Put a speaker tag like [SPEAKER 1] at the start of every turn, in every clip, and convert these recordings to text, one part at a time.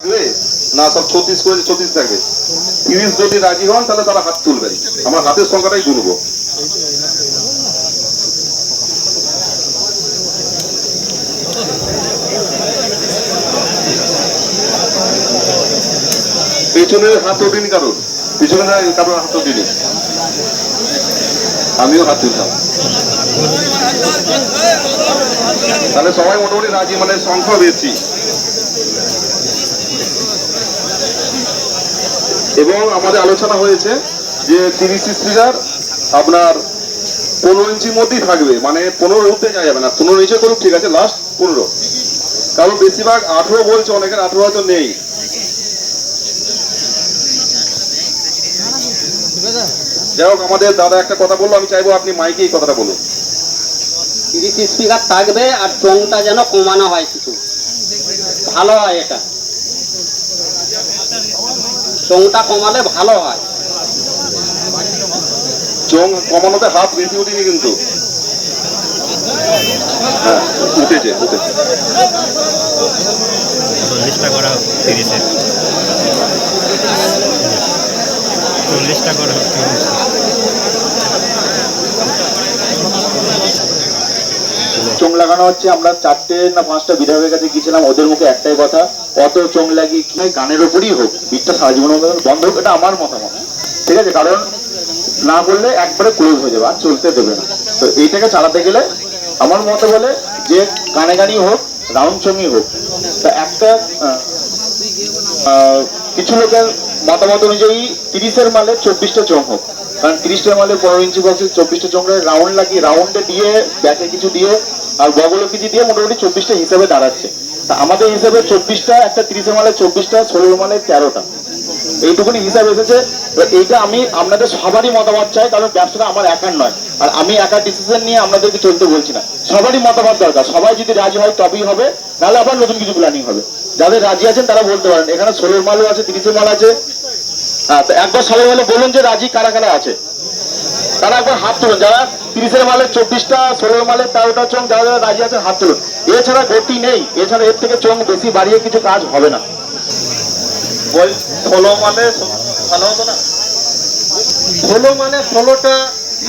[SPEAKER 1] না সব 36 করে 36 থাকবে। 30 যদি রাজি হন তাহলে তারা হাত তুলবেন, আমরা হাতের সংখ্যাটাই গুনবো। পেছনের হাত ওঠেনি কারণ, পিছনে কারোর হাত ওঠেনি, আমিও হাত তুলতাম। তাহলে সবাই মোটামুটি রাজি, মানে সংখ্যা বেশি। এবং আমাদের আলোচনা হয়েছে যে 30 স্পিকার আপনার 15 ইঞ্চির মধ্যেই থাকবে, মানে 15 উঠতে যাওয়া যাবে না। 15 নিচে করুক, ঠিক আছে, লাস্ট 15। কারণ বেশিরভাগ 18 বলছে, অনেকের 18 হয়তো নেই। যাই হোক, আমাদের দাদা একটা কথা বললো, আমি চাইবো আপনি মাইকে এই কথাটা বলুন।
[SPEAKER 2] 30 স্পিকার থাকবে আর টংটা যেন কমানো হয়, কিছু ভালো হয়। এটা টংটা কমালে ভালো হয়।
[SPEAKER 1] চোং কমানোতে হাত বেশি উঠেনি কিন্তু, হ্যাঁ উঠেছে উঠেছে।
[SPEAKER 3] 40টা করা হোক 30-এর, 40টা করা হোক 30।
[SPEAKER 4] চোং লাগানো হচ্ছে। আমরা 4টে না 5টা বিধায়কের কাছে গিয়েছিলাম, ওদের মুখে একটাই কথা, অত চোং লাগিয়ে কি গানের ওপরই হোক, বিটটা সারা জীবন বন্ধ হোক, এটা আমার মতামত, ঠিক আছে? কারণ না বললে একবারে ক্লোজ হয়ে যাবে, আর চলতে দেবে না। তো এইটাকে চালাতে গেলে আমার মতে বলে যে গানে গানই হোক, রাউন্ড চোংই হোক। তা একটা কিছু লোকের মতামত অনুযায়ী 30-এর মালে 24টা চোং হোক, কারণ 30টা মালে 15 ইঞ্চি বক্সে 24টা চোং রাউন্ড লাগিয়ে, রাউন্ডে দিয়ে ব্যাকে কিছু দিয়ে আর বগলে কিছু দিয়ে মোটামুটি 24টা হিসাবে দাঁড়াচ্ছে। তা আমাদের হিসাবে 24টা, একটা 30-এর মালে 24টা, 16-এর মালে 13টা, এইটুকুনি হিসাব এসেছে। এইটা আমি আপনাদের সবারই মতামত চাই, কারণ ব্যবসাটা আমার একার নয়, আর আমি একা ডিসিশন নিয়ে আপনাদেরকে চলতে বলছি না। সবারই মতামত দরকার, সবাই যদি রাজি হয় তবেই হবে, নাহলে আবার নতুন কিছু প্ল্যানিং হবে। যাদের রাজি আছেন তারা বলতে পারেন। এখানে 16-এর মালও আছে, 30-এর মাল আছে। একবার সবাই মিলে বলুন যে রাজি কারা কারা আছে, তারা একবার হাত তুলুন। যারা 30-এর মালে 24টা, 16-এর মালে 13টা চোং, যারা যারা রাজি আছেন হাত তুলুন। এছাড়া গতি নেই, এছাড়া এর থেকে চোং বেশি বাড়িয়ে কিছু কাজ হবে না।
[SPEAKER 1] 16 মানে ভালো হতো না?
[SPEAKER 5] 16 মানে 16টা,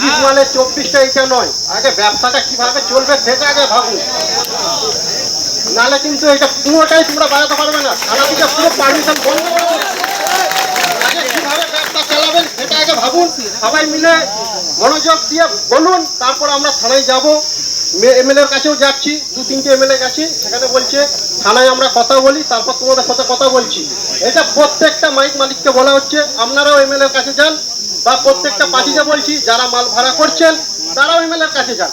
[SPEAKER 5] 30 মানে 24টা, এটা নয়। আগে ব্যবসাটা কিভাবে চলবে সেটা আগে ভাবুন, নাহলে কিন্তু এটা পুরোটাই তোমরা বাড়াতে পারবে না। থানা থেকে পুরো পারমিশন বন্ধ করে দেবে। আগে কিভাবে ব্যবসা চালাবেন সেটা আগে ভাবুন, সবাই মিলে মনোযোগ দিয়ে বলুন। তারপর আমরা থানায় যাব, এমএলএর কাছেও যাচ্ছি, 2-3টে এমএলএ গেছি, সেখানে বলছে থানায় আমরা কথা বলি, তারপর তোমাদের সাথে কথা বলছি। এটা প্রত্যেকটা মাইক মালিককে বলা হচ্ছে, আপনারাও এমএলএর কাছে যান, বা প্রত্যেকটা পার্টিকে বলছি যারা মাল ভাড়া করছেন তারাও এমএলএর কাছে যান।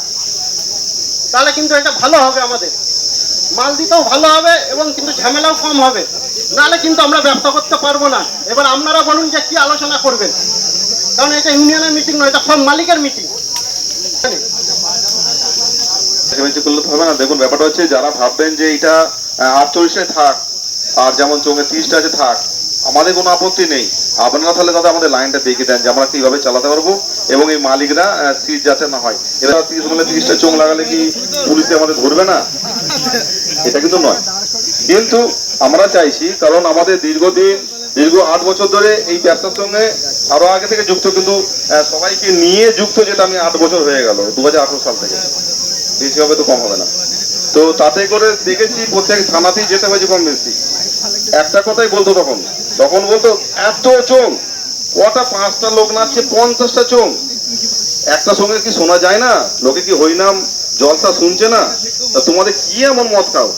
[SPEAKER 5] তাহলে কিন্তু এটা ভালো হবে, আমাদের মাল দিতেও ভালো হবে এবং কিন্তু ঝামেলাও কম হবে। নাহলে কিন্তু আমরা ব্যবসা করতে পারবো না। এবার আপনারা বলুন যে কি আলোচনা করবেন, কারণ এটা ইউনিয়নের মিটিং নয়, এটা সব মালিকের মিটিং।
[SPEAKER 1] করলে তো হবে না। দেখুন, ব্যাপারটা হচ্ছে যারা ভাববেন যে এটা 48টায় থাক, আর যেমন চোঙে 30টা আছে থাক, আমাদের কোনো আপত্তি নেই। আপনারা তাহলে দাদা আমাদের লাইনটা দেখে দেন যে আমরা কিভাবে চালাতে পারবো, এবং এই মালিকরা সিট যাতে না হয়। এরা 30 মানে 30টা চোং লাগালে কি পুলিশে আমাদের ধরবে না? এটা কিন্তু নয়। কিন্তু আমরা চাইছি, কারণ আমাদের দীর্ঘ 8 বছর ধরে এই ব্যবসার সঙ্গে আরো আগে থেকে যুক্ত, কিন্তু সবাইকে নিয়ে যুক্ত, যেটা আমি 8 বছর হয়ে গেল, 2018 সাল থেকে। বেশি হবে তো কম হবে না। তো তাতে করে দেখেছি প্রত্যেক থানাতেই যেতে হয়েছে কম বেশি। একটা কথাই বলতো, তখন বলতো এত চোং, কটা 5টা লোক নাচছে, 50টা চোং একটা সঙ্গে কি শোনা যায় না? লোকে কি হইনাম জলসা শুনছে না? তা তোমাদের কি এমন মত খাও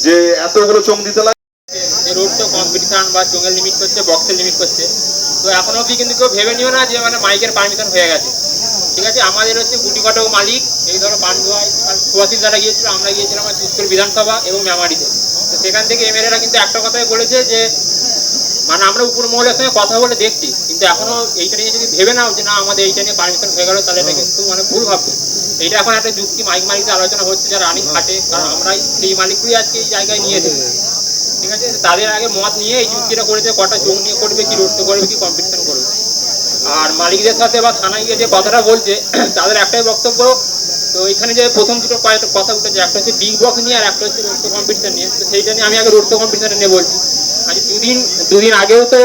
[SPEAKER 1] যে এতগুলো চোং দিতে লাগে?
[SPEAKER 6] রোড তো কম্পিটিশন বা চোঙের লিমিট করছে, বক্সের লিমিট করছে। তো এখন অবধি কিন্তু কেউ ভেবে নিও না যে মানে মাইকের পারমিশন হয়ে গেছে, ঠিক আছে? আমাদের হচ্ছে গুটিকটাও মালিক, এই ধরো পান্ডুয়ায় সুভাষিস দ্বারা গিয়েছিল, আমরা গিয়েছিলাম আমার স্কুল বিধানসভা এবং মেমারিতে। তো সেখান থেকে এমএলএরা কিন্তু একটা কথাই বলেছে যে মানে আমরা উপর মহলের সঙ্গে কথা বলে দেখছি, কিন্তু এখনো এইটা নিয়ে যদি ভেবে নাও যে না আমাদের এইটা নিয়ে পারমিশন হয়ে গেল, তাহলে এটা কিন্তু মানে ভুল ভাববে। এইটা এখন একটা যুক্তি মাইক মালিকদের আলোচনা হচ্ছে, যারা রানিং খাটে, কারণ আমরাই সেই মালিকগুলি আজকে এই জায়গায় নিয়ে দেবো, ঠিক আছে? তাদের আগে মত নিয়ে এই যুক্তিটা করেছে, কটা চোখ নিয়ে করবে, কি রোড করবে, কি কম্পিটিশন করবে। আর মালিকদের সাথে বা থানায় গিয়ে যে কথাটা বলছে তাদের একটাই বক্তব্য। তো এখানে যে প্রথম দুটো কয়েকটা কথা উঠেছে, একটা হচ্ছে বিগ বক্স নিয়ে আর একটা হচ্ছে রোড কম্পিটিশন নিয়ে। তো সেইটা নিয়ে আমি আগে রোড কম্পিটিশন নিয়ে বলছি। আজ দুদিন আগেও তো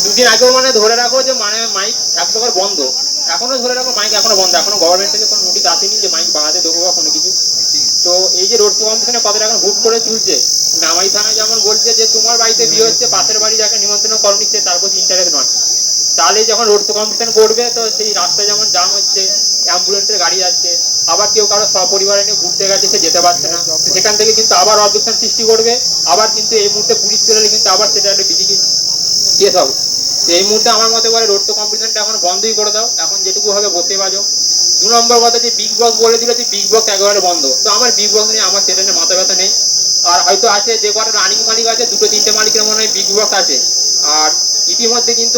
[SPEAKER 6] দুদিন আগেও মানে ধরে রাখো যে মানে মাইক এক প্রকার বন্ধ, এখনো ধরে রাখো মাইক এখনো বন্ধ, এখনো গভর্নমেন্ট থেকে কোনো নোটিশ আসেনি যে মাইক বাড়াতে দেবো বা কোনো কিছু। তো এই যে রোড কম্পিটিশনে কথাটা এখন হুট করে চলছে, নামাই থানায় যেমন বলছে যে তোমার বাড়িতে বিয়ে হচ্ছে, পাশের বাড়ি যাকে নিমন্ত্রণ করে নিচ্ছে তার প্রতি ইন্টারেস্ট নয়, তাহলে যখন রোড কম্পিটিশন করবে তো সেই রাস্তায় যেমন জাম হচ্ছে, অ্যাম্বুলেন্সের গাড়ি যাচ্ছে, আবার কেউ কারো সপরিবারে নিয়ে ঘুরতে গেছে সে যেতে পারছে না, সেখান থেকে কিন্তু আবার অবজেকশন সৃষ্টি করবে, আবার কিন্তু এই মুহূর্তে পুলিশ পেলে কিন্তু আবার সেটা একটা বিজেপি কেস হবে। তো এই মুহূর্তে আমার মতে বলে রোড কম্পিটিশনটা এখন বন্ধই করে দাও, এখন যেটুকু হবে বসে বাজো। 2 নম্বর কথা যে বিগ বক্স বলে দিল যে বিগ বক্স একেবারে বন্ধ, তো আমার বিগ বক্স নিয়ে আমার সেটা নিয়ে মাথা ব্যথা নেই। আর হয়তো আছে যে কটা রানিং মালিক আছে 2-3টে মালিকের মনে হয় বিগ বক্স আছে। আর ইতিমধ্যে কিন্তু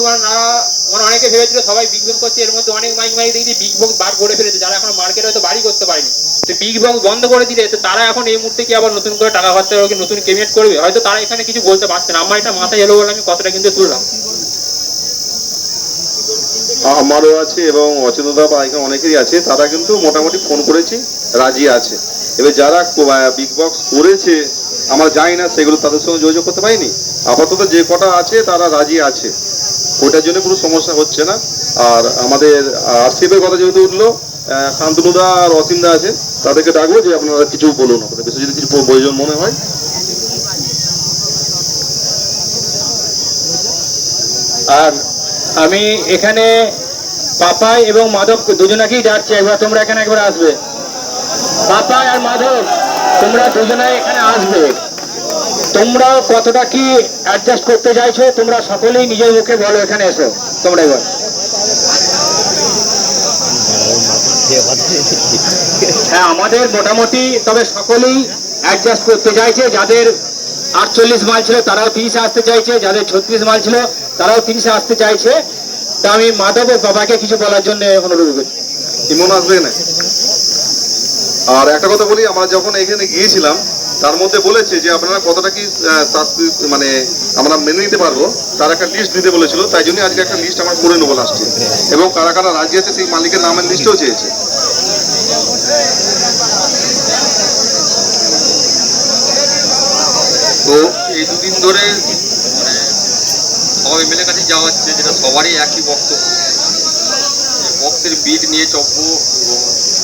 [SPEAKER 6] মানে অনেকে ভেবেছিল সবাই বিগ বক্স করছে, এর মধ্যে অনেক মাইক দেখছি বিগ বক্স বার করে ফেলেছে, যারা এখন মার্কেটে হয়তো বাড়ি করতে পারেনি। তো বিগ বক্স বন্ধ করে দিলে তো তারা এখন এই মুহূর্তে কি আবার নতুন করে টাকা খরচা করে নতুন ক্যাবিনেট করবে, হয়তো তারা এখানে কিছু বলতে পারছে না। আমার এটা মাথায় এলো বলে আমি কথাটা কিন্তু তুললাম।
[SPEAKER 1] আমারও আছে এবং অচেতনতা বা এখানে অনেকেরই আছে, তারা কিন্তু মোটামুটি ফোন করেছি, রাজি আছে। এবার যারা বিগ বক্স করেছে আমরা জানি না, সেগুলো তাদের সঙ্গে যোগাযোগ করতে পারিনি। আপাতত যে কটা আছে তারা রাজি আছে, ওইটার জন্য কোনো সমস্যা হচ্ছে না। আর আমাদের আরসিএফের কথা যেহেতু উঠলো, শান্তনুদা আর অসীমদা আছে, তাদেরকে ডাকবো যে আপনারা কিছু বলুন, আপনাদের বেশি যদি কিছু প্রয়োজন মনে হয়।
[SPEAKER 7] আর আমি এখানে পাপাই এবং মাধব দুজনাকেই যাচ্ছি, একবার তোমরা এখানে একবার আসবে। পাপাই আর মাধব তোমরা দুজনাই এখানে আসবে। তোমরা কতটা কি অ্যাডজাস্ট করতে চাইছো তোমরা সকলেই নিজের মুখে বলো, এখানে এসো তোমরা এবার। হ্যাঁ, আমাদের মোটামুটি তবে সকলেই অ্যাডজাস্ট করতে চাইছে, যাদের 48 মাইল ছিল তারাও 30-এ আসতে চাইছে, যাদের 36 মাইল ছিল তারাও 30-এ আসতে চাইছে। তা আমি মাধব ও বাবাকে কিছু বলার জন্য অনুরোধ করছি।
[SPEAKER 1] ইমন আসবে না। আর একটা কথা বলি, আমরা যখন এখানে গিয়েছিলাম তার মধ্যে বলেছে যে আপনারা কতটা কি শাস্তি মানে আমরা মেনে নিতে পারবো, তার একটা লিস্ট দিতে বলেছিল। তাই জন্য আজকে একটা লিস্ট আমরা করে নেবো লাস্টে, এবং কারা কারা রাজি আছে সেই মালিকের নামের লিস্টও চেয়েছে।
[SPEAKER 8] তো এই দুদিন ধরে মানে সব এমএলএ কাছে যাওয়া হচ্ছে, যেটা সবারই একই বক্তব্য, বক্সের বিট নিয়ে চব্য এবং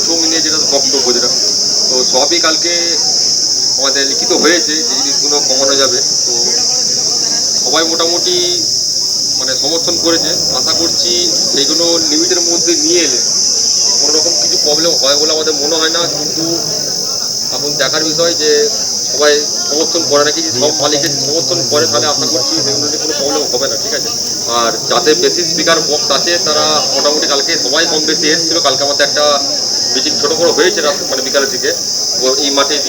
[SPEAKER 8] চোখ নিয়ে যেটা বক্তব্য, যেটা তো সবই কালকে আমাদের লিখিত হয়েছে যে জিনিসগুলো কমানো যাবে। তো সবাই মোটামুটি মানে সমর্থন করেছে। আশা করছি সেইগুলো লিমিটের মধ্যে নিয়ে এলে কোনো রকম কিছু প্রবলেম হয় বলে আমাদের মনে হয় না, কিন্তু এখন দেখার বিষয় যে সবাই সমর্থন করে নাকি, সব মালিকের সমর্থন করে, তাহলে আশা করছি সেগুলো নিয়ে কোনো প্রবলেম হবে না, ঠিক আছে। আর যাতে বেশি স্পিকার বক্স আছে তারা মোটামুটি কালকে সবাই কম বেশি এসেছিলো। কালকে আমাদের একটা মিটিং ছোটো বড়ো হয়েছে মানে বিকালের দিকে এই মাঠেই।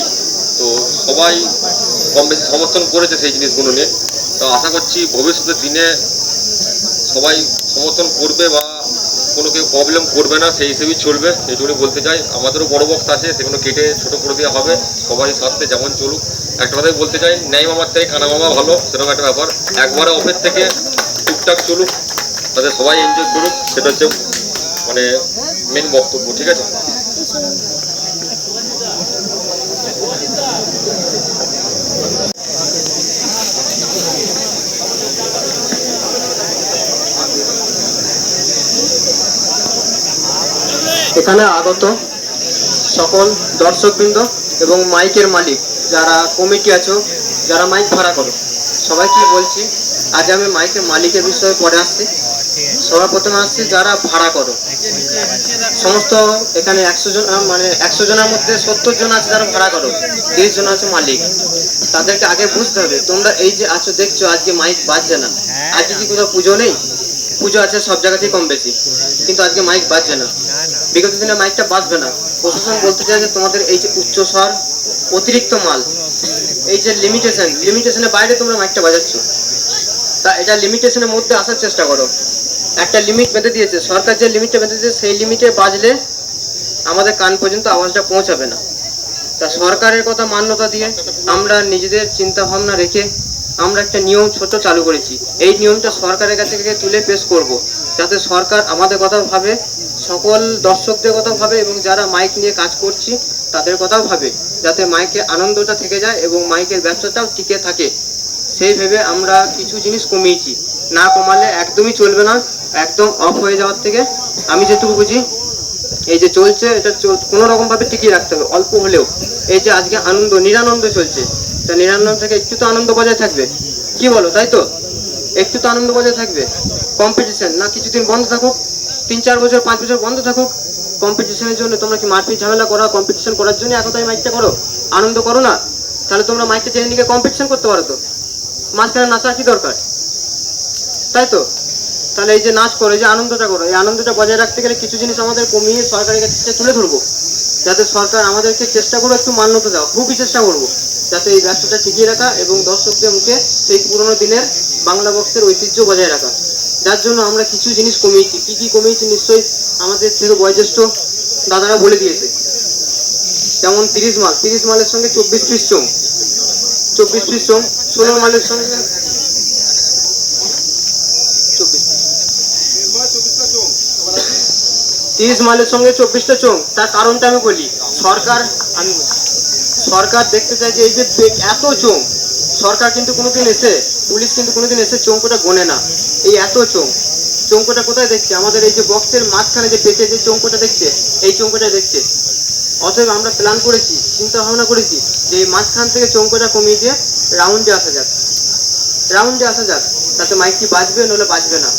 [SPEAKER 8] তো সবাই কম বেশি সমর্থন করেছে সেই জিনিসগুলো নিয়ে। তো আশা করছি ভবিষ্যতের দিনে সবাই সমর্থন করবে বা কোনো কেউ প্রবলেম করবে না, সেই হিসেবেই চলবে, এইটুকুনি বলতে চাই। আমাদেরও বড় বক্স আছে, সেগুলো কেটে ছোটো করে দেওয়া হবে, সবাই স্বার্থে যেমন চলুক। একটা কথাই বলতে চাই, ন্যায় মামার থেকে কানা মামা ভালো, সেরকম একটা ব্যাপার। একবারে অফের থেকে টুকটাক চলুক, তাদের সবাই এনজয় করুক, সেটা হচ্ছে মানে মেন বক্তব্য, ঠিক আছে।
[SPEAKER 5] এখানে আগত সকল দর্শকবৃন্দ এবং মাইকের মালিক, যারা কমিটি আছো, যারা মাইক ভাড়া করো, সবাইকে বলছি আজ আমি মাইকের মালিকের বিষয়ে পরে আসছি। সবার প্রথমে আসছি যারা ভাড়া করো, সমস্ত এখানে 100 জন, মানে 100 জনের মধ্যে 70 জন আছে যারা ভাড়া করো, 30 জন আছে মালিক। তাদেরকে আগে বুঝতে হবে, তোমরা এই যে আছো দেখছো আজকে মাইক বাজছে না, আজকে কি কোথাও পুজো নেই? পুজো আছে সব জায়গাতেই কম বেশি, কিন্তু আজকে মাইক বাজছে না। বিগত দিনে মাইকটা বাজবে না। প্রশাসন বলতে চায় যে তোমাদের এই যে উচ্চ স্বর, অতিরিক্ত মাল, এই যে লিমিটেশনের বাইরে তোমরা মাইকটা বাজাচ্ছ, তা এটা লিমিটেশনের মধ্যে আসার চেষ্টা করো। একটা লিমিট বেঁধে দিয়েছে সরকার, যে লিমিটটা বেঁধে দিয়েছে সেই লিমিটে বাজলে আমাদের কান পর্যন্ত আওয়াজটা পৌঁছাবে না। তা সরকারের কথা মান্যতা দিয়ে আমরা নিজেদের চিন্তা ভাবনা রেখে আমরা একটা নিয়ম ছোট চালু করেছি। এই নিয়মটা সরকারের কাছে তুলে পেশ করব, যাতে সরকার আমাদের কথা ভাবে, সকল দর্শকদের কথা ভাবে, এবং যারা মাইক নিয়ে কাজ করছি তাদের কথাও ভাবে, যাতে মাইকে আনন্দটা থেকে যায় এবং মাইকের ব্যবসাটাও টিকে থাকে।
[SPEAKER 6] সেই ভেবে আমরা কিছু জিনিস কমিয়েছি। না কমালে একদমই চলবে না, একদম অফ হয়ে যাওয়ার থেকে আমি যেটুকু বুঝি এই যে চলছে এটা কোনো রকমভাবে টিকিয়ে রাখতে হবে অল্প হলেও। এই যে আজকে আনন্দ নিরানন্দ চলছে, তা নিরানন্দ থেকে একটু তো আনন্দ বজায় থাকবে, কি বলো? তাই তো, একটু তো আনন্দ বজায় থাকবে। কম্পিটিশন না কিছুদিন বন্ধ থাকুক, 3-4 বছর 5 বছর বন্ধ থাকুক। কম্পিটিশনের জন্য তোমরা কি মারপিট ঝামেলা করো? কম্পিটিশন করার জন্য এখন তাই মাইকটা করো, আনন্দ করো না? তাহলে তোমরা মাইকটা টেনে নিয়ে কম্পিটিশন করতে পারো তো, মাঝখানে নাচার কি দরকার? তাই তো, তাহলে এই যে নাচ করো, এই যে আনন্দটা করো, এই আনন্দটা বজায় রাখতে গেলে কিছু জিনিস আমাদের কমিয়ে সরকারের কাছে তুলে ধরবো, যাতে সরকার আমাদেরকে চেষ্টা করবো একটু মান্যতা দেওয়া, খুবই চেষ্টা করবো যাতে এই ব্যবসাটা টিকিয়ে রাখা এবং দর্শকদের মুখে সেই পুরোনো দিনের বাংলা বক্সের ঐতিহ্য বজায় রাখা। যার জন্য আমরা কিছু জিনিস কমিয়েছি। কি কি কমিয়েছি নিশ্চয়ই আমাদের থেকে বয়োজ্যেষ্ঠ দাদারা বলে দিয়েছে। যেমন 30 মালের সঙ্গে 24 পিস চোং, 24 পিস চোং, 16 মালের সঙ্গে 30 মালের সঙ্গে 24টা চোং। তার কারণটা আমি বলি, সরকার দেখতে চাই যে এই যে এত চোং, সরকার কিন্তু কোনোদিন এসে, পুলিশ কিন্তু কোনোদিন এসে চোংকোটা গোনে না। এই এত চোংকোটা কোথায় দেখছে? আমাদের এই যে বক্সের মাঝখানে যে পেটে যে চোংকোটা দেখছে, এই চোংকোটা দেখছে। অতএব আমরা প্ল্যান করেছি, চিন্তা ভাবনা করেছি যে এই মাঝখান থেকে চোংকোটা কমিয়ে দিয়ে রাউন্ডে আসা যাক, তাতে মাইকটি বাজবে নলে বাজবে না,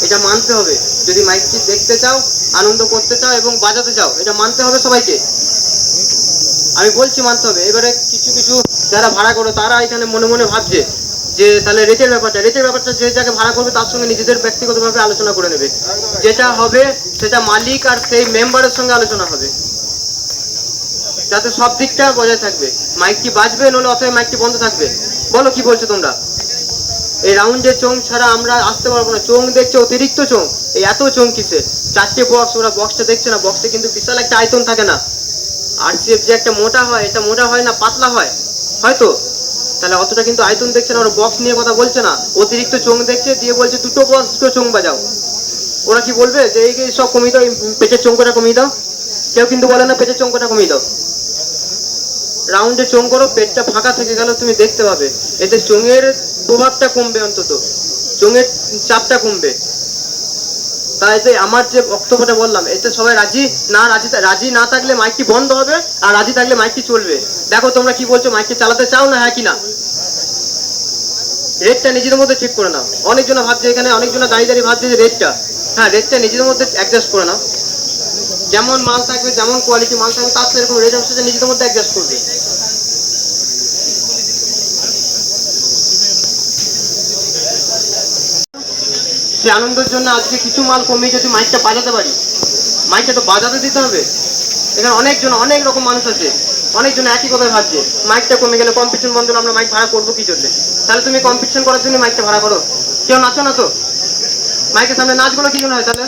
[SPEAKER 6] এটা মানতে হবে। যদি মাইকটি দেখতে চাও, আনন্দ করতে চাও এবং বাজাতে চাও, এটা মানতে হবে সবাইকে। আমি বলছি মানতে হবে। এবারে কিছু কিছু যারা ভাড়া করো তারা এখানে মনে মনে ভাবছে যে তাহলে রেটের ব্যাপারটা যে যাকে ভাড়া করবে তার সঙ্গে নিজেদের ব্যক্তিগতভাবে আলোচনা করে নেবে। যেটা হবে সেটা মালিক আর সেই মেম্বারের সঙ্গে আলোচনা হবে, যাতে সব দিকটা বজায় থাকবে। মাইকটি বাজবে নলে অথবা মাইকটি বন্ধ থাকবে। বলো কি বলছো তোমরা? এই রাউন্ডের চোং ছাড়া আমরা আসতে পারবো না। চোং দেখছে অতিরিক্ত চোং, এই এত চোং কিসে? 4টে বক্স, ওরা বক্সটা দেখছে না, বক্সে কিন্তু বিশাল একটা আয়তন থাকে না। আর যে একটা মোটা হয়, এটা মোটা হয় না পাতলা হয় হয়তো, তাহলে অতটা কিন্তু আয়তন দেখছে না। ওরা বক্স নিয়ে কথা বলছে না, অতিরিক্ত চোং দেখছে, দিয়ে বলছে 2টো বক্স চোং বাজাও। ওরা কি বলবে যে এই সব কমিয়ে দাও, পেটের চোংকোটা কমিয়ে দাও? কেউ কিন্তু বলে না পেটের চোংকোটা কমিয়ে দাও। রাউন্ডে চোং করো, পেটটা ফাঁকা থেকে গেল, তুমি দেখতে পাবে এতে চোঙের প্রভাবটা কমবে, অন্তত চোঙের চাপটা কমবে। তাই যে আমার যে বক্তব্যটা বললাম, এতে সবাই রাজি না থাকলে মাইকটি বন্ধ হবে, আর রাজি থাকলে মাইকটি চলবে। দেখো তোমরা কি বলছো, মাইকটি চালাতে চাও না হ্যাঁ কি না? রেটটা নিজেদের মধ্যে ঠিক করে নাও। অনেকজন ভাবছে, এখানে অনেকজন দাঁড়িয়ে ভাবছে যে রেটটা, হ্যাঁ রেটটা নিজেদের মধ্যে অ্যাডজাস্ট করে নাও। যেমন মাল থাকবে, যেমন কোয়ালিটি মাল থাকবে, তার সেরকম রেট সেটা নিজেদের মধ্যে অ্যাডজাস্ট করবে। সে আনন্দের জন্য আজকে কিছু মাল কমিয়ে যদি মাইকটা বাজাতে পারি, মাইকটা তো বাজাতে দিতে হবে। এখানে অনেকজন অনেক রকম মানুষ আছে, অনেকজন একই কথায় ভাবছে মাইকটা কমে গেলে কম্পিটিশন বন্ধ হলে আমরা মাইক ভাড়া করবো কি জন্য? তাহলে তুমি কম্পিটিশন করার জন্য মাইকটা ভাড়া করো, কেউ নাচো না তো? মাইকের সামনে নাচগুলো কি জন্য হয় তাহলে?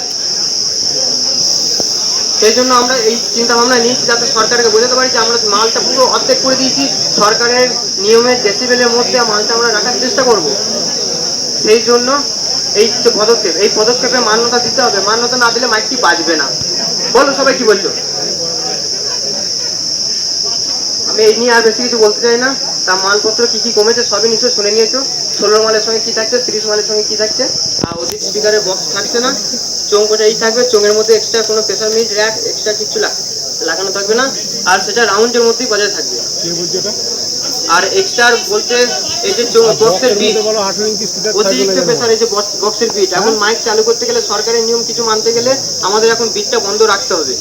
[SPEAKER 6] সেই জন্য আমরা এই চিন্তা ভাবনা নিয়েছি, যাতে সরকারকে বোঝাতে পারি যে আমরা মালটা পুরো অর্ধেক করে দিয়েছি, সরকারের নিয়মের ডেসিবেলের মধ্যে মালটা আমরা রাখার চেষ্টা করব। সেই জন্য এই যে পদক্ষেপ, এই পদক্ষেপে মান্যতা দিতে হবে। মান্যতা না দিলে মাইকটি বাজবে না। বলো সবাই কি বলছো? আমি এই নিয়ে আর বেশি কিছু বলতে চাই না। তা মালপত্র কি কি কমেছে সবই নিশ্চয় শুনে নিয়েছো। 16 মালের সঙ্গে কি থাকছে, 30 মালের সঙ্গে কি থাকছে। আর অধিক স্পিকারের বক্স থাকছে না, চোঙটা এই থাকবে। চোঙের মধ্যে এক্সট্রা কোনো প্রেসার মিট র্যাক এক্সট্রা কিছু লাগানো থাকবে না, আর সেটা রাউন্ডের মধ্যেই বজায় থাকবে। আর এক্সট্রা বলতে এই যে বক্সের বিট, অতিরিক্ত প্রেসার, এই যে বক্সের বিট, এখন মাইক চালু করতে গেলে সরকারের নিয়ম কিছু মানতে গেলে আমাদের এখন বিটটা বন্ধ রাখতে হবে।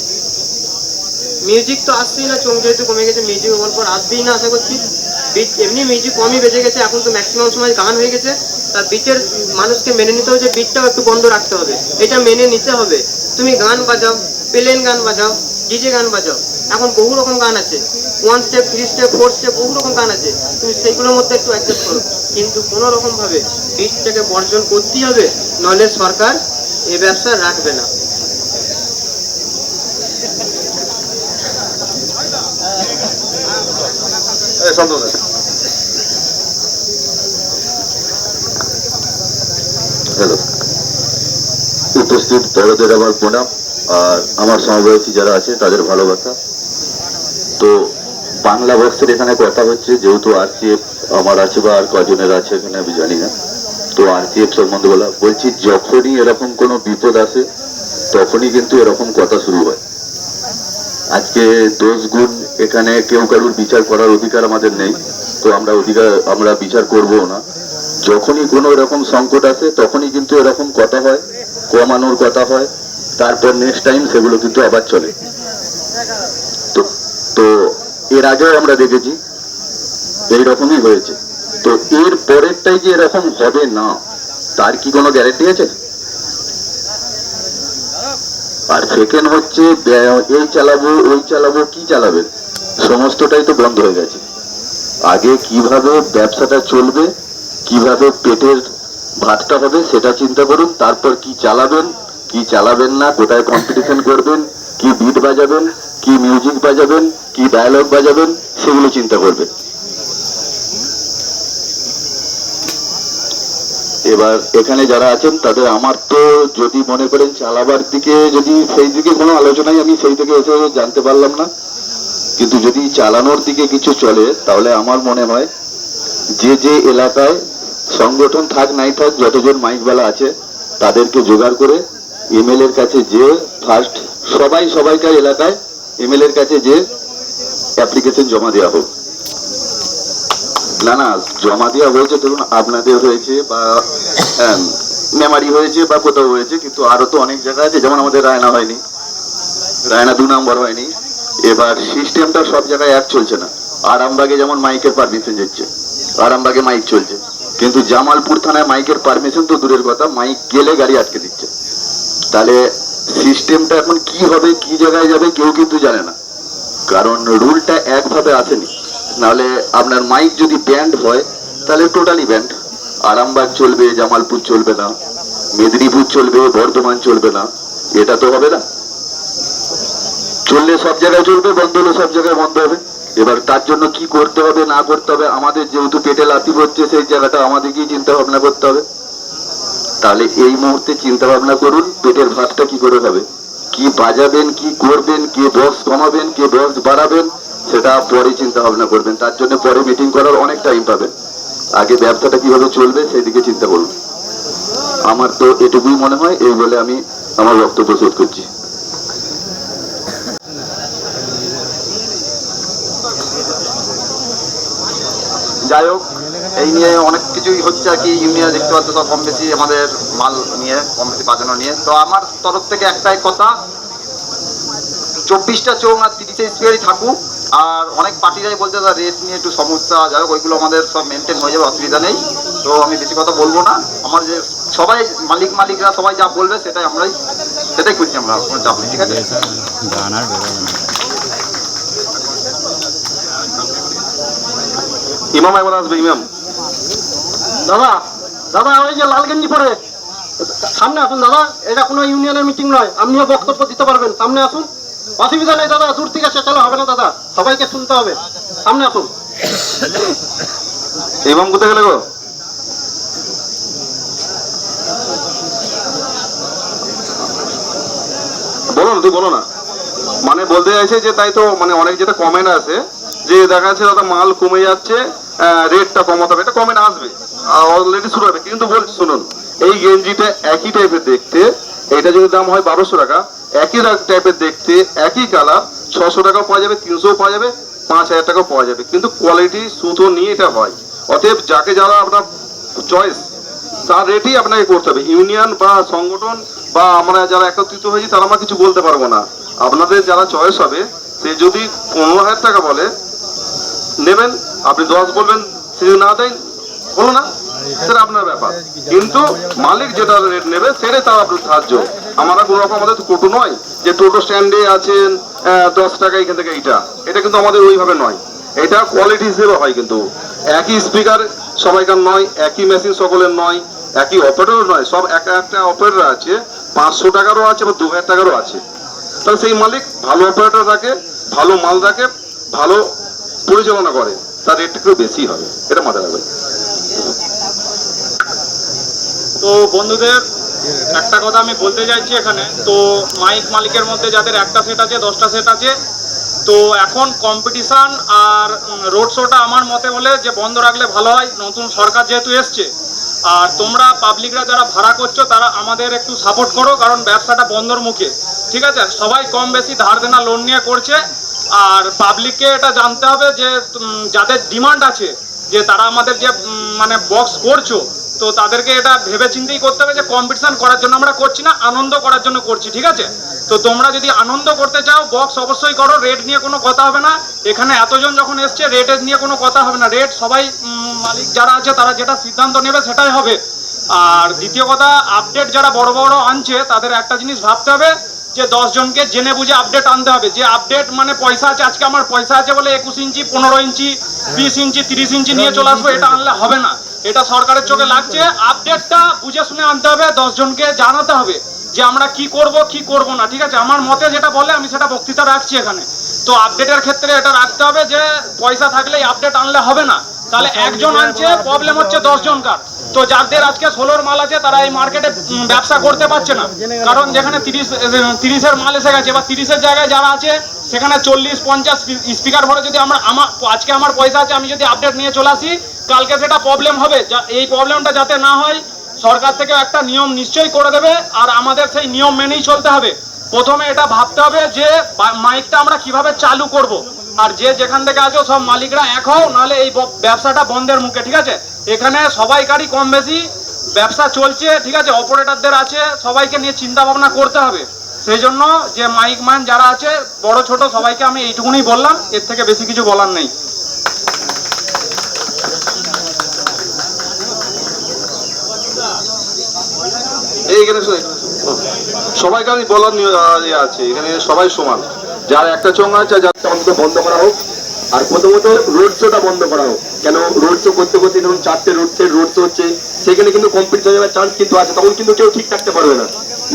[SPEAKER 6] মিউজিক তো আসছেই না, চোখ যেহেতু কমে গেছে মিউজিক গল্প আসবেই না আশা করছি। বিট এমনি মিউজিক কমই বেজে গেছে, এখন তো ম্যাক্সিমাম সময় গান হয়ে গেছে। তার বিটের মানুষকে মেনে নিতে হবে যে বিটটাও একটু বন্ধ রাখতে হবে, এটা মেনে নিতে হবে। তুমি গান বাজাও, প্লেন গান বাজাও, ডিজে গান বাজাও, এখন বহু রকম গান আছে, 1 স্টেপ 3 স্টেপ 4 স্টেপ বহু রকম গান আছে, তুমি সেইগুলোর মধ্যে একটু অ্যাডজাস্ট করো। কিন্তু কোনো রকম ভাবে বিটটাকে বর্জন করতেই হবে, নইলে সরকার এ ব্যবসা রাখবে না।
[SPEAKER 9] হ্যালো, উপস্থিত বড়দের আমার প্রণাম, আর আমার সমবয়সী যারা আছে তাদের ভালোবাসা। তো বাংলা বক্সের এখানে কথা হচ্ছে, যেহেতু আরসিএফ আমার আছে বা আর কজনের আছে এখানে আমি জানি না, তো আরসিএফ সম্বন্ধে বলছি, যখনই এরকম কোনো বিপদ আসে তখনই কিন্তু এরকম কথা শুরু হয়। আজকে দোষ গুণ এখানে কেউ কারুর বিচার করার অধিকার আমাদের নেই, তো আমরা বিচার করবো না। যখনই কোনো এরকম সংকট আসে তখনই কিন্তু এরকম কথা হয়, কমানোর কথা হয়, তারপর নেক্সট টাইম সেগুলো কিন্তু আবার চলে। তো এর আগেও আমরা দেখেছি এইরকমই হয়েছে। তো এর পরেরটাই যে এরকম হবে না তার কি কোনো গ্যারান্টি আছে? আর সেকেন্ড হচ্ছে এই চালাবো ওই চালাবো, কি চালাবেন? সমস্তটাই তো বন্ধ হয়ে গেছে। আগে কিভাবে ব্যবসাটা চলবে, কিভাবে পেটের ভাতটা হবে সেটা চিন্তা করুন, তারপর কি চালাবেন কি চালাবেন না, কোথায় কম্পিটিশন করবেন, কি বিট বাজাবেন, কি মিউজিক বাজাবেন, কি ডায়লগ বাজাবেন, সেগুলো চিন্তা করবেন। এবার এখানে যারা আছেন তাদের আমার তো যদি মনে করেন চালাবার দিকে, যদি সেই দিকে কোনো আলোচনাই আমি সেই থেকে এসে জানতে পারলাম না, কিন্তু যদি চালানোর দিকে কিছু চলে তাহলে আমার মনে হয় যে এলাকায় সংগঠন থাক নাই থাক, যতজন মাইকওয়ালা আছে তাদেরকে জোগাড় করে এমএলএ এর কাছে যে ফার্স্ট সবাইকার এলাকায় এমএলএ এর কাছে যে অ্যাপ্লিকেশন জমা দেওয়া হোক। না জমা দেওয়া হয়েছে, ধরুন আপনাদের হয়েছে বা মেমারি হয়েছে বা কোথাও হয়েছে, কিন্তু আরো তো অনেক জায়গা আছে, যেমন আমাদের রায়না হয়নি, রায়না 2 নম্বর হয়নি। এবার সিস্টেমটা সব জায়গায় এক চলছে না। আরামবাগে যেমন মাইকের পারমিশন যাচ্ছে, আরামবাগে মাইক চলছে, কিন্তু জামালপুর থানায় মাইকের পারমিশন তো দূরের কথা, মাইক গেলে গাড়ি আটকে দিচ্ছে। তাহলে সিস্টেমটা এখন কি হবে, কি জায়গায় যাবে কেউ কিন্তু জানে না, কারণ রুলটা একভাবে আসেনি। নাহলে আপনার মাইক যদি ব্যান্ড হয় তাহলে টোটালি ব্যান্ড, আরামবাগ চলবে, জামালপুর চলবে না, মেদিনীপুর চলবে, বর্ধমান চলবে না, এটা তো হবে না। চললে সব জায়গায় চলবে, বন্ধ হলে সব জায়গায় বন্ধ হবে। এবার তার জন্য কি করতে হবে না করতে হবে, আমাদের যেহেতু পেটে লাথি হচ্ছে সেই জায়গাটা আমাদেরকেই চিন্তা ভাবনা করতে হবে। তাহলে এই মুহূর্তে চিন্তা ভাবনা করুন পেটের ভাতটা কি করে হবে, কি বাজাবেন, কি করবেন, কে বক্স কমাবেন, কে বক্স বাড়াবেন, সেটা পরে চিন্তা ভাবনা করবেন। তার জন্য পরে মিটিং করার অনেক টাইম পাবেন। আগে ব্যবসাটা কিভাবে চলবে সেই দিকে চিন্তা করুন। আমার তো এটুকুই মনে হয়, এই বলে আমি আমার বক্তব্য শেষ করছি।
[SPEAKER 1] যাই হোক, এই নিয়ে অনেক কিছুই হচ্ছে আর কি। ইউনিয়ন দেখতে পাচ্ছ সব কম বেশি আমাদের মাল নিয়ে কম বেশি বাজানো নিয়ে। তো আমার তরফ থেকে একটাই কথা, 24টা চোখ আর 30 স্পিয়ারই থাকুক। আর অনেক পার্টিরাই বলতে রেট নিয়ে একটু সমস্যা, যাই হোক ওইগুলো আমাদের সব মেনটেন হয়ে যাবে, অসুবিধা নেই। তো আমি বেশি কথা বলবো না। আমার যে সবাই মালিকরা সবাই যা বলবে সেটাই করছি আমরা, কোনো চাপ নেই, ঠিক আছে?
[SPEAKER 3] গান আর বেরোবে না।
[SPEAKER 1] ইমাম একবার আসবে, ইমাম।
[SPEAKER 5] দাদা ওই যে লাল গেঞ্জি পরে সামনে আসুন দাদা, এটা কোনো ইউনিয়নের মিটিং নয়, আপনিও বক্তব্য দিতে পারবেন, সামনে আসুন, অসুবিধা নেই দাদা, দূর থেকে চেঁচালে হবে না দাদা, সবাইকে শুনতে হবে, সামনে আসুন।
[SPEAKER 1] ইমাম কোথায় গেলে গো? বলো না, তুই বলো না। মানে বলতে চাইছে যে তাই তো, মানে অনেক যেটা কমেন্ট আছে যে দেখা যাচ্ছে দাদা মাল কমে যাচ্ছে, রেটটা কমাতে হবে, এটা কমেন্ট আসবে, অলরেডি শুরু হবে। কিন্তু বলছি শুনুন, এই গেঞ্জিটা একই টাইপের দেখতে, এটা যদি দাম হয় 1200 টাকা, একই টাইপের দেখতে, একই কালার 600 টাকাও পাওয়া যাবে, 300 পাওয়া যাবে, 5000 টাকাও পাওয়া যাবে, কিন্তু কোয়ালিটি সুতো নিয়ে এটা হয়। অতএব যাকে যারা আপনার চয়েস তার রেটই আপনাকে করতে হবে। ইউনিয়ন বা সংগঠন বা আমরা যারা একত্রিত হয়েছি তারা আমরা কিছু বলতে পারবো না। আপনাদের যারা চয়েস হবে, সে যদি 15,000 টাকা বলে নেবেন, আপনি 10 বলবেন, সে যদি না দেন বলো না, সেটা আপনার ব্যাপার। কিন্তু মালিক যেটা রেট নেবে সেটাই তার আপনার সাহায্য। আমরা কোনো রকম, আমাদের তো টোটো নয় যে টোটো স্ট্যান্ডে আছেন 10 টাকা এখান থেকে এটা কিন্তু আমাদের ওইভাবে নয়। এটা কোয়ালিটি হিসেবে হয়, কিন্তু একই স্পিকার সবাইকার নয়, একই মেশিন সকলের নয়, একই অপারেটর নয়, সব একটা অপারেটর আছে, 500 টাকারও আছে বা 2000 টাকারও আছে। তাহলে সেই মালিক ভালো অপারেটর রাখে, ভালো মাল রাখে, ভালো পরিচালনা করে, তার রেট একটু বেশি হবে, এটা মাথায় রাখবেন।
[SPEAKER 10] তো বন্ধুদের একটা কথা আমি বলতে চাইছি এখানে, তো মাইক মালিকের মধ্যে যাদের একটা সেট আছে, 10টা সেট আছে, তো এখন কম্পিটিশান আর রোড শোটা আমার মতে বলে যে বন্ধ রাখলে ভালো হয়, নতুন সরকার যেহেতু এসছে। আর তোমরা পাবলিকরা যারা ভাড়া করছো তারা আমাদের একটু সাপোর্ট করো, কারণ ব্যবসাটা বন্ধর মুখে, ঠিক আছে? সবাই কম বেশি ধার দেনা লোন নিয়ে করছে। আর পাবলিককে এটা জানতে হবে যে যাদের ডিমান্ড আছে যে তারা আমাদের যে মানে বক্স করছো, তো তাদেরকে এটা ভেবে চিন্তেই করতে হবে যে কম্পিটিশন করার জন্য আমরা করছি না, আনন্দ করার জন্য করছি, ঠিক আছে? তো তোমরা যদি আনন্দ করতে চাও বক্স অবশ্যই করো, রেট নিয়ে কোনো কথা হবে না। এখানে এতজন যখন এসছে রেটের নিয়ে কোনো কথা হবে না, রেট সবাই মালিক যারা আছে তারা যেটা সিদ্ধান্ত নেবে সেটাই হবে। আর দ্বিতীয় কথা, আপডেট যারা বড় বড় আনছে তাদের একটা জিনিস ভাবতে হবে যে 10 জনকে জেনে বুঝে আপডেট আনতে হবে। যে আপডেট মানে পয়সা আছে, আজকে আমার পয়সা আছে বলে 21 ইঞ্চি 15 ইঞ্চি 20 ইঞ্চি 30 ইঞ্চি নিয়ে চলে আসবো, এটা আনলে হবে না। এটা সরকারের চোখে লাগছে। আপডেটটা বুঝে শুনে আনতে হবে, 10 জনকে জানাতে হবে যে আমরা কি করব কি করব না, ঠিক আছে? আমার মতে যেটা বলে আমি সেটা বক্তৃতা রাখছি এখানে। তো আপডেটের ক্ষেত্রে এটা রাখতে হবে যে পয়সা থাকলেই আপডেট আনলে হবে না, তাহলে একজন আনছে প্রবলেম হচ্ছে 10 জনকার। তো যাদের আজকে 16 মাল আছে তারা এই মার্কেটে ব্যবসা করতে পারছে না, কারণ যেখানে 30-এর মাল এসে গেছে বা 30-এর জায়গায় যারা আছে সেখানে 40-50 স্পিকার ভরে যদি আজকে আমার পয়সা আছে আমি যদি আপডেট নিয়ে চলে আসি, কালকে সেটা প্রবলেম হবে। এই প্রবলেমটা যাতে না হয় সরকার থেকে একটা নিয়ম নিশ্চয়ই করে দেবে, আর আমাদের সেই নিয়ম মেনেই চলতে হবে। প্রথমে এটা ভাবতে হবে যে মাইকটা আমরা কিভাবে চালু করব, আর যে যেখান থেকে আছো সব মালিকরা এক হও, নাহলে এই ব্যবসাটা বন্ধের মুখে, ঠিক আছে? এখানে সবাইকারই কম বেশি ব্যবসা চলছে, ঠিক আছে? অপারেটরদের আছে, সবাইকে নিয়ে চিন্তা ভাবনা করতে হবে। সেই জন্য যে মাইক ম্যান যারা আছে বড় ছোট সবাইকে আমি এইটুকুনি বললাম, এর থেকে বেশি কিছু বলার নেই।
[SPEAKER 1] এইখানে সবাইকে আমি বলার আছে, এখানে সবাই সমান, যার একটা চোঙ আছে যার অন্তত বন্ধ করা হোক। আর প্রথমত রোড শোটা বন্ধ করা হোক। কেন রোড শো করতে করতে ধরুন 4টে রোড শো হচ্ছে, সেখানে কিন্তু কম্পিটিশন যাওয়ার চান্স কিন্তু আছে, তখন কিন্তু কেউ ঠিক থাকতে পারবে না,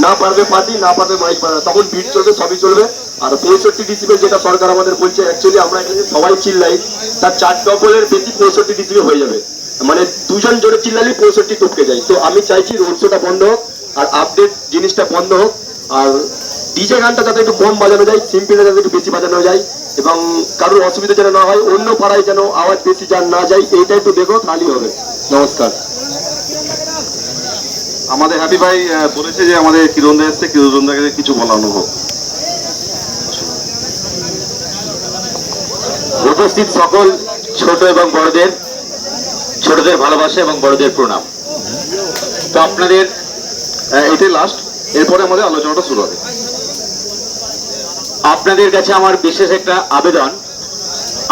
[SPEAKER 1] না পারবে পার্টি, না পারবে মাইক পারবে, তখন বিট চলবে, সবই চলবে। আর 65 ডিসিবেল যেটা সরকার আমাদের বলছে, অ্যাকচুয়ালি আমরা এখানে সবাই চিল্লাই, তার 4 ডবলের বেশি 65 ডিসিবেল হয়ে যাবে, মানে 2 জন জোরে চিল্লালেই 65 টপকে যায়। তো আমি চাইছি রোড শোটা বন্ধ হোক আর আপডেট জিনিসটা বন্ধ হোক, আর ডিজে গানটা যাতে একটু কম বাজানো যায়, সিম্পলটা যাতে একটু বেশি বাজানো যায়, এবং কারোর অসুবিধা যেন না হয়, অন্য পাড়ায় যেন আওয়াজ বেশি যান না যায়, এইটা একটু দেখো, তাহলেই হবে। নমস্কার। আমাদের হ্যাপি ভাই বলেছে যে আমাদের কিরণদা এসছে, কিরণদাকে কিছু বলানো হোক।
[SPEAKER 7] উপস্থিত সকল ছোট এবং বড়দের, ছোটদের ভালোবাসা এবং বড়দের প্রণাম। তো আপনাদের
[SPEAKER 1] এটাই লাস্ট, এরপরে আমাদের আলোচনাটা শুরু হবে।
[SPEAKER 7] আপনাদের কাছে আমার বিশেষ একটা আবেদন।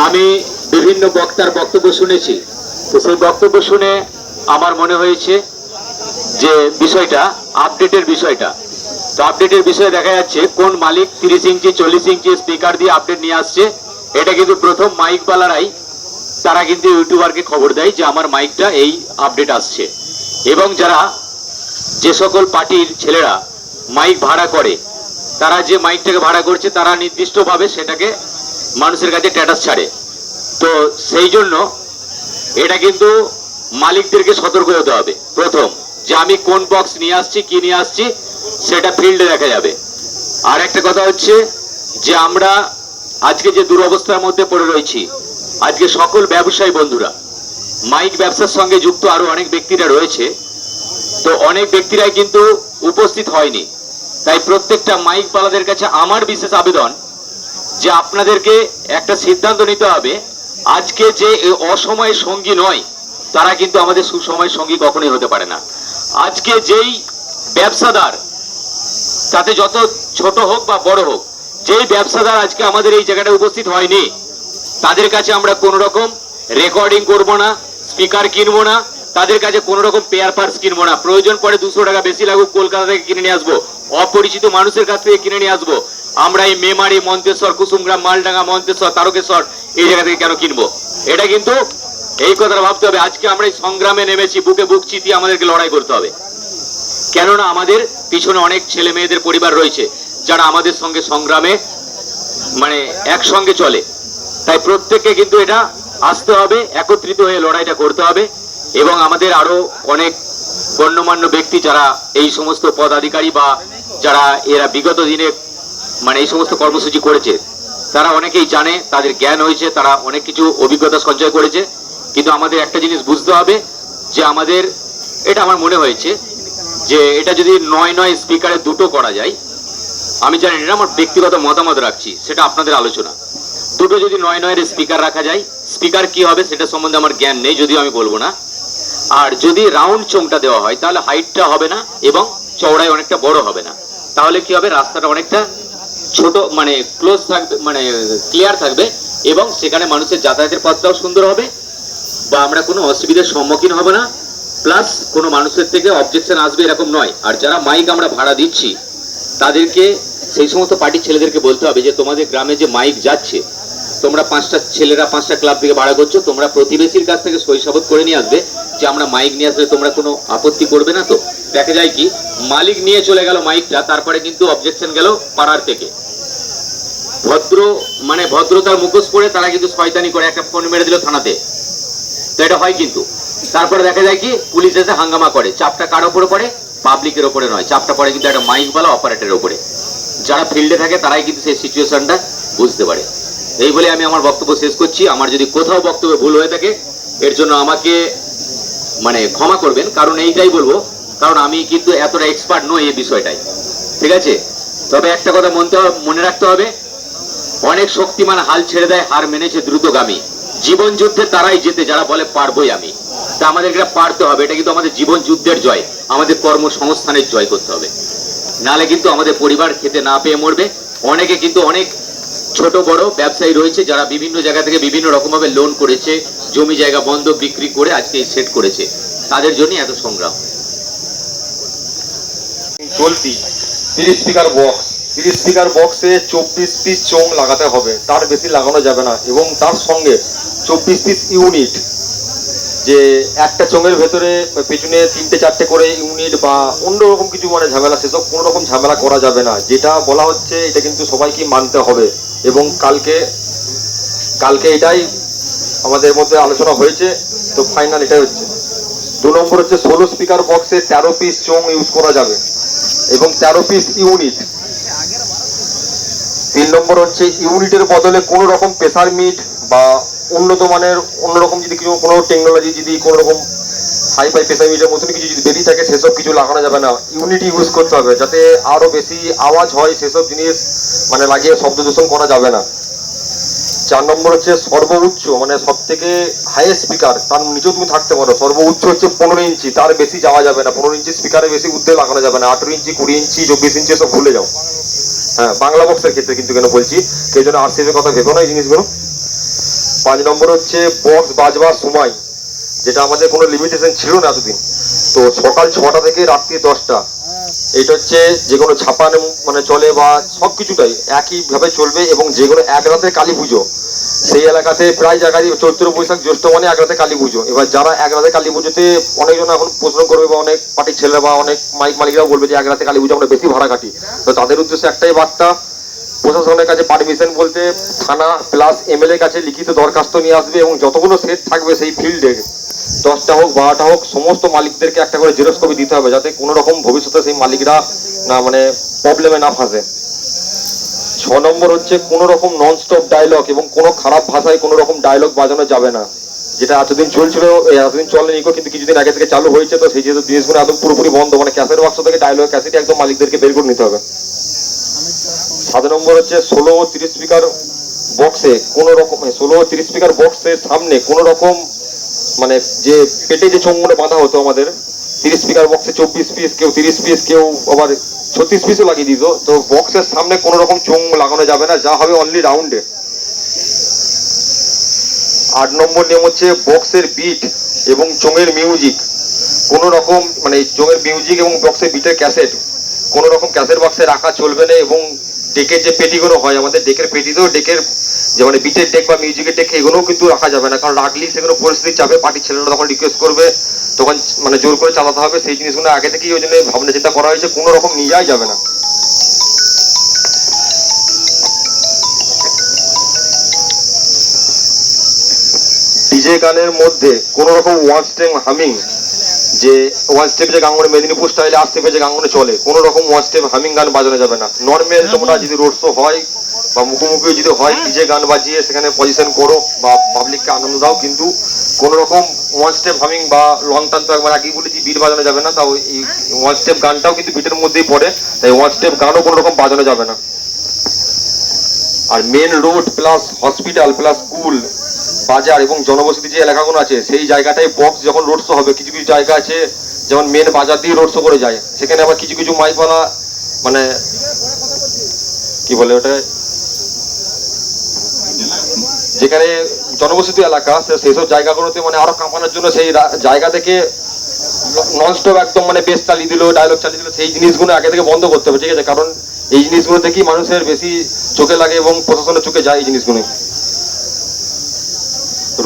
[SPEAKER 7] আমি বিভিন্ন বক্তার বক্তব্য শুনেছি, তো সেই বক্তব্য শুনে আমার মনে হয়েছে যে বিষয়টা আপডেটের বিষয়টা, তো আপডেটের বিষয়ে দেখা যাচ্ছে কোন মালিক 30 ইঞ্চি 40 ইঞ্চি স্পিকার দিয়ে আপডেট নিয়ে আসছে। এটা কিন্তু প্রথম মাইকওয়ালারাই, তারা কিন্তু ইউটিউবারকে খবর দেয় যে আমার মাইকটা এই আপডেট আসছে। এবং যারা যে সকল পার্টির ছেলেরা মাইক ভাড়া করে, তারা যে মাইকটাকে ভাড়া করছে তারা নির্দিষ্টভাবে সেটাকে মানুষের কাছে স্ট্যাটাস ছাড়ে। তো সেই জন্য এটা কিন্তু মালিকদেরকে সতর্ক হতে হবে প্রথম, যে আমি কোন বক্স নিয়ে আসছি কি নিয়ে আসছি সেটা ফিল্ডে দেখা যাবে। আর একটা কথা হচ্ছে যে আমরা আজকে যে দুরবস্থার মধ্যে পড়ে রয়েছি, আজকে সকল ব্যবসায়ী বন্ধুরা মাইক ব্যবসার সঙ্গে যুক্ত আরো অনেক ব্যক্তিরা রয়েছে, তো অনেক ব্যক্তিরাই কিন্তু উপস্থিত হয়নি। তাই প্রত্যেকটা মাইক পালাদের কাছে আমার বিশেষ আবেদন যে আপনাদেরকে একটা সিদ্ধান্ত নিতে হবে। আজকে যে অসময়ের সঙ্গী নয়, তারা কিন্তু আমাদের সুসময়ের সঙ্গী কখনোই হতে পারে না। আজকে যেই ব্যবসাদার, তাতে যত ছোট হোক বা বড় হোক, যেই ব্যবসাদার আজকে আমাদের এই জায়গাটা উপস্থিত হয়নি, তাদের কাছে আমরা কোনো রকম রেকর্ডিং করব না, স্পিকার কিনবো না, তাদের কাছে কোনো রকম পেয়ার পার্টস কিনবো না। প্রয়োজন পড়ে 200 টাকা বেশি লাগুক কলকাতা থেকে কিনে নিয়ে আসবো, অপরিচিত মানুষের কাছ থেকে কিনে নিয়ে আসবো। আমরা এই মেমারি, মন্তেশ্বর, কুসুমগ্রাম, মালডাঙ্গা, মন্তেশ্বর, তারকেশ্বর এই জায়গা থেকে কেন কিনবো? এটা কিন্তু এই কথাটা ভাবতে হবে। আজকে আমরা এই সংগ্রামে নেমেছি, বুকে বুক চিতিয়ে আমাদেরকে লড়াই করতে হবে। কেননা আমাদের পিছনে অনেক ছেলে মেয়েদের পরিবার রয়েছে যারা আমাদের সঙ্গে সংগ্রামে মানে একসঙ্গে চলে। তাই প্রত্যেককে কিন্তু এটা আসতে হবে, একত্রিত হয়ে লড়াইটা করতে হবে। এবং আমাদের আরো অনেক গণ্যমান্য ব্যক্তি যারা এই সমস্ত পদাধিকারী বা যারা এরা বিগত দিনে মানে এই সমস্ত কর্মসূচি করেছে,
[SPEAKER 11] তারা অনেকেই জানে, তাদের জ্ঞান হয়েছে, তারা অনেক কিছু অভিজ্ঞতা সঞ্চয় করেছে। কিন্তু আমাদের একটা জিনিস বুঝতে হবে যে আমাদের, এটা আমার মনে হয়েছে যে এটা যদি 9 স্পিকারে দুটো করা যায়, আমি জানি এটা আমার ব্যক্তিগত মতামত রাখছি, সেটা আপনাদের আলোচনা। দুটো যদি 9 স্পিকার রাখা যায়, স্পিকার কি হবে সেটা সম্বন্ধে আমার জ্ঞান নেই, যদিও আমি বলবো না। আর যদি রাউন্ড চোঙটা দেওয়া হয় তাহলে হাইটটা হবে না এবং চওড়ায় অনেকটা বড় হবে না। তাহলে কি হবে, রাস্তাটা অনেকটা ছোট, মানে ক্লোজ থাকবে, মানে ক্লিয়ার থাকবে, এবং সেখানে মানুষের যাতায়াতের পথটাও সুন্দর হবে, বা আমরা কোনো অসুবিধার সম্মুখীন হব না। প্লাস কোনো মানুষের থেকে অবজেকশন আসবে এরকম নয়। আর যারা মাইক আমরা ভাড়া দিচ্ছি তাদেরকে, সেই সমস্ত পার্টির ছেলেদেরকে বলতে হবে যে তোমাদের গ্রামে যে মাইক যাচ্ছে, তোমরা 5টা ছেলেরা 5টা ক্লাব থেকে ভাড়া করছো, তোমরা প্রতিবেশীর কাছ থেকে সইসাবত করে নিয়ে আসবে যে আমরা মাইক নিয়ে আসলে তোমরা কোনো আপত্তি করবে না। তো দেখা যায় কি, মালিক নিয়ে চলে গেল মাইকটা, তারপরে কিন্তু অবজেকশন গেল পাড়ার থেকে। ভদ্রতার মুখোশ পরে তারা কিন্তু শয়তানি করে, একটা ফোন মেরে দিল থানাতে, তো এটা হয়। কিন্তু তারপরে দেখা যায় কি, পুলিশ এসে হাঙ্গামা করে। চাপটা কার ওপরে পড়ে? পাবলিকের ওপরে নয়, চাপটা পড়ে কিন্তু একটা মাইকওয়ালা অপারেটরের ওপরে। যারা ফিল্ডে থাকে তারাই কিন্তু সেই সিচুয়েশনটা বুঝতে পারে। এই বলে আমি আমার বক্তব্য শেষ করছি। আমার যদি কোথাও বক্তব্যে ভুল হয়ে থাকে এর জন্য আমাকে ক্ষমা করবেন, কারণ এইটাই বলবো, কারণ আমি কিন্তু এতটা এক্সপার্ট নই এই বিষয়টাই, ঠিক আছে? তবে একটা কথা মনে রাখতে হবে, অনেক শক্তিমান হাল ছেড়ে দেয়, হার মেনেছে দ্রুতগামী। জীবন যুদ্ধে তারাই জেতে যারা বলে পারবোই আমি। তা আমাদের এটা পারতে হবে, এটা কিন্তু আমাদের জীবন যুদ্ধের জয়, আমাদের কর্মসংস্থানের জয় করতে হবে। নালে কিন্তু আমাদের পরিবার খেতে না পেয়ে মরবে। অনেকে কিন্তু অনেক ছোট বড় ব্যবসায়ী রয়েছে যারা বিভিন্ন জায়গা থেকে বিভিন্ন রকমভাবে লোন করেছে, জমি জায়গা বন্ধক বিক্রি করে আজকে এই সেট করেছে, তাদের জন্য এত সংগ্রাম।
[SPEAKER 1] চলতি 30 স্পিকার বক্স, 30 স্পিকার বক্সে 24 পিস চোং লাগাতে হবে, তার বেশি লাগানো যাবে না। এবং তার সঙ্গে 24 পিস ইউনিট, যে একটা চোঙের ভেতরে পেছনে 3টে-4টে করে ইউনিট বা অন্যরকম কিছু ঝামেলা, সেসব কোনো রকম ঝামেলা করা যাবে না। যেটা বলা হচ্ছে এটা কিন্তু সবাইকে মানতে হবে। এবং কালকে এটাই আমাদের মধ্যে আলোচনা হয়েছে, তো ফাইনাল এটাই হচ্ছে। 2 নম্বর হচ্ছে 16 স্পিকার বক্সে 13 পিস চোং ইউজ করা যাবে এবং 13 পিস ইউনিট। 3 নম্বর হচ্ছে ইউনিটের বদলে কোনো রকম প্রেসার মিট বা উন্নত মানের অন্যরকম যদি কিছু কোনো টেকনোলজি, যদি কোনো রকম হাইফাই প্রেসার মিটের মতন কিছু যদি বেরিয়ে থাকে, সেসব কিছু লাগানো যাবে না। ইউনিট ইউজ করতে হবে, যাতে আরো বেশি আওয়াজ হয়, সেসব জিনিস লাগিয়ে শব্দ দূষণ করা যাবে না। 4 নম্বর হচ্ছে সর্বোচ্চ, সব থেকে হাইয়েস্ট স্পিকার, তার নিচেও তুমি থাকতে পারো। সর্বোচ্চ হচ্ছে 15 ইঞ্চি, তার বেশি যাওয়া যাবে না। 15 ইঞ্চি স্পিকারে বেশি ঊর্ধ্বে লাগানো যাবে না। 18 ইঞ্চি, 20 ইঞ্চি, 24 ইঞ্চি সব ভুলে যাও। হ্যাঁ, বাংলা বক্সের ক্ষেত্রে কিন্তু কেন বলছি, সেই জন্য আরসিএফের কথা ভেবো না এই জিনিসগুলো। 5 নম্বর হচ্ছে বক্স বাজবার সময়, যেটা আমাদের কোনো লিমিটেশন ছিল না এতদিন, তো সকাল 6টা থেকে রাত্রি 10টা। এটা হচ্ছে যে কোনো ছাপানো চলে বা সবকিছুটাই একইভাবে চলবে। এবং যেগুলো এক রাতে কালী পুজো, সেই এলাকাতে প্রায় জায়গায় চৈত্র বৈশাখ জ্যৈষ্ঠ এক রাতে কালী পুজো। এবার যারা এক রাতে কালী পুজোতে, অনেকজন এখন প্রশ্ন করবে বা অনেক পার্টির ছেলেরা বা অনেক মাইক মালিকরাও বলবে যে এক রাতে কালী পুজো আমরা বেশি ভাড়া কাটি। তো তাদের উদ্দেশ্যে একটাই বার্তা, প্রশাসনের কাছে পারমিশন বলতে থানা প্লাস এমএলএ কাছে লিখিত দরখাস্ত নিয়ে আসবে এবং যতগুলো সেট থাকবে সেই ফিল্ডে 10টা হোক 12টা হোক, সমস্ত মালিকদেরকে একটা করে জেরক্স কপি দিতে হবে, যাতে কোনো রকম ভবিষ্যতে সেই মালিকরা না প্রবলেমে না ফাঁসে। 6 নম্বর হচ্ছে কোনো রকম নন স্টপ ডায়লগ এবং কোনো খারাপ ভাষায় কোনো রকম ডায়লগ বাজানো যাবে না। যেটা এতদিন চলছিল, এতদিন চলেনি, কিন্তু কিছুদিন আগে থেকে চালু হয়েছে, তো সেই যেহেতু জিনিসগুলো একদম পুরোপুরি বন্ধ, ক্যাসেট বাক্স থেকে ডায়লগ ক্যাসেট একদম মালিকদেরকে বের করে নিতে হবে। 7 নম্বর হচ্ছে 16 ও 30 স্পিকার বক্সে কোনো রকম 16 ও 30 স্পিকার বক্সের সামনে কোনো রকম যে পেটে যে চোঙগুলো বাঁধা হতো আমাদের 30 স্পিকার বক্সে 24 পিস, কেউ 30 পিস, কেউ আবার 36 পিসও লাগিয়ে দিত। তো বক্সের সামনে কোনো রকম চোঙ লাগানো যাবে না, যা হবে অনলি রাউন্ডে। 8 নম্বর নিয়ম হচ্ছে বক্সের বিট এবং চোঙের মিউজিক, কোনো রকম চোঙের মিউজিক এবং বক্সের বিটের ক্যাসেট কোনো রকম ক্যাসেট বক্সে রাখা চলবে না। এবং ডেকের যে পেটিগুলো হয় আমাদের, ডেকের পেটিতেও ডেকের যে বিটের ডেক বা মিউজিকের ডেক, এগুলোও কিন্তু রাখা যাবে না, কারণ রাখলেই সেগুলো পরিস্থিতির চাপে পার্টির ছেলেরা তখন রিকোয়েস্ট করবে, তখন জোর করে চালাতে হবে। সেই জিনিসগুলো আগে থেকেই ওই জন্য ভাবনা চিন্তা করা হয়েছে, কোনো রকম নিয়ে যাওয়া যাবে না। ডিজে গানের মধ্যে কোনো রকম ওয়ান স্ট্রিং হামিং, যে ওয়ান স্টেপ যে গাঙ্গনে মেদিনীপুর স্টাইলে আসতে পেয়েছে গাঙ্গনে চলে, কোনো রকম ওয়ান স্টেপ হামিং গান বাজানো যাবে না। নর্মাল তোমরা যদি রোড শো হয় বা মুখোমুখি যদি হয় ডিজে গান বাজিয়ে সেখানে পজিশন করো বা পাবলিককে আনন্দ দাও, কিন্তু কোনো রকম ওয়ান স্টেপ হামিং বা লং টান, তো একবার আগেই বলেছি বিট বাজানো যাবে না। তাও এই ওয়ান স্টেপ গানটাও কিন্তু বিটের মধ্যেই পড়ে, তাই ওয়ান স্টেপ গানও কোনো রকম বাজানো যাবে না। আর main road plus hospital plus school বাজার এবং জনবসতি যে এলাকাগুলো আছে সেই জায়গাটায় বক্স যখন রোড শো হবে, কিছু কিছু জায়গা আছে যেমন মেন বাজার দিয়ে রোড শো করে যায়, সেখানে আবার কিছু কিছু মাইকওয়ালা মানে কি বলে ওটা, যেখানে জনবসতি এলাকা সেই সব জায়গাগুলোতে মানে আরো কাঁপানোর জন্য সেই জায়গা থেকে ননস্টপ একদম মানে বেস চালিয়ে দিল, ডায়লগ চালিয়ে দিল, সেই জিনিসগুলো আগে থেকে বন্ধ করতে হবে, ঠিক আছে? কারণ এই জিনিসগুলো থেকেই মানুষের বেশি চোখে লাগে এবং প্রশাসনের চোখে যায় এই জিনিসগুলো।